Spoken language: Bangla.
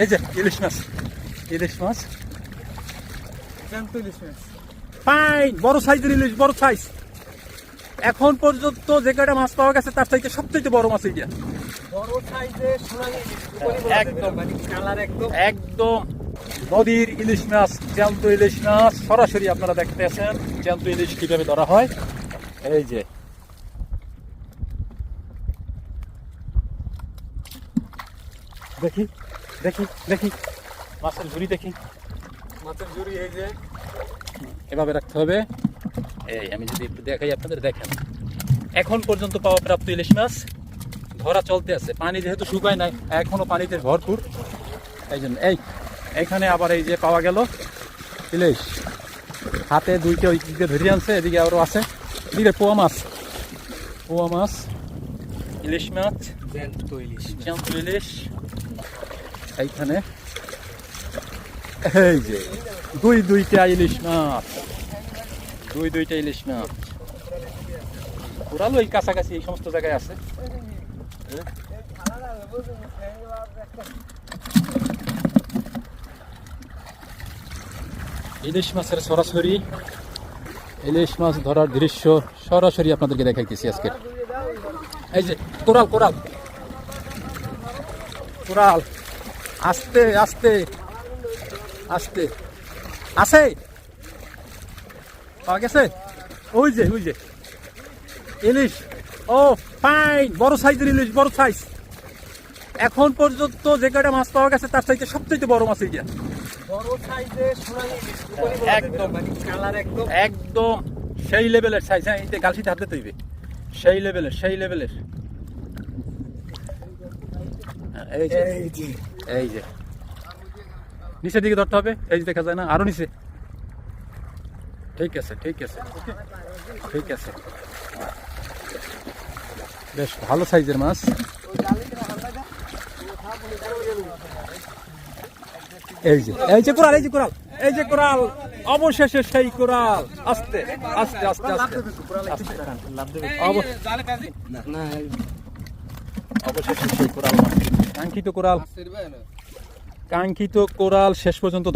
এই যে ইলিশ মাছ, ইলিশ মাছ, জ্যান্ত ইলিশ মাছ। ফাইন বড় সাইজের ইলিশ, বড় সাইজ। এখন পর্যন্ত যে কয়টা মাছ পাওয়া গেছে তার চাইতে সবচেয়ে বড় মাছ এইটা। বড় সাইজের সোনালী ইলিশ, একদম। মানে কালার একদম একদম নদীর ইলিশ মাছ, জ্যান্ত ইলিশ মাছ সরাসরি আপনারা দেখতে আছেন জ্যান্ত ইলিশ কিভাবে ধরা হয়। এই যে দেখি দেখি দেখি মাছের ঝুড়ি দেখি, মাছের ঝুড়ি। এই যে এভাবে রাখতে হবে। এই আমি যদি একটু দেখাই আপনাদের, দেখেন এখন পর্যন্ত পাওয়া প্রাপ্ত ইলিশ মাছ ধরা চলতে আছে। পানি যেহেতু শুকায় নাই, এখনো পানিতে ভরপুর, এই জন্য এইখানে আবার এই যে পাওয়া গেল ইলিশ, হাতে দুইটা ওই দিকে ধরে আনছে, এদিকে আরও আছে, এদিকে পোয়া মাছ, পোয়া মাছ, ইলিশ মাছ, জ্যান্ত ইলিশ। জ্যান্ত ইলিশ। এইখানে এই যে দুইটা ইলিশ মাছ, দুইটা ইলিশ মাছ। কোরালও এই কাছাকাছি এই সমস্ত জায়গায় আছে। ইলিশ মাছের সরাসরি ইলিশ মাছ ধরার দৃশ্য সরাসরি আপনাদেরকে দেখাইতেছি আজকে। এই যে কোরাল, কোরাল, কোরাল, আস্তে আস্তে আস্তে আছে, পাওয়া গেছে। ওই যে ইলিশ, ও ফাইন বড় সাইজের ইলিশ, বড় সাইজ। এখন পর্যন্ত যে কয়টা মাছ পাওয়া গেছে তার চাইতে সবচেয়ে বড় মাছ এইটা। বড় সাইজের সোনালী ইলিশ, একদম। মানে কালার একদম একদম সেই লেভেলের সাইজ। হ্যাঁ, এতে গালসিতে হাতে তৈবে, সেই লেভেলের, সেই লেভেলের। এই যে এই যে নিচের দিকে ধরতে হবে, এই যে দেখা যায় না, আরো নিচে। ঠিক আছে, ঠিক আছে, ঠিক আছে, বেশ ভালো সাইজের মাছ। এই যে কোরাল, এই যে কোরাল, এই যে কোরাল, অবশেষে সেই কোরাল। আস্তে আস্তে আস্তে আস্তে অবশেষে সেই কোরাল, কাঙ্ক্ষিত কোরাল, কাঙ্ক্ষিত কোরাল শেষ পর্যন্ত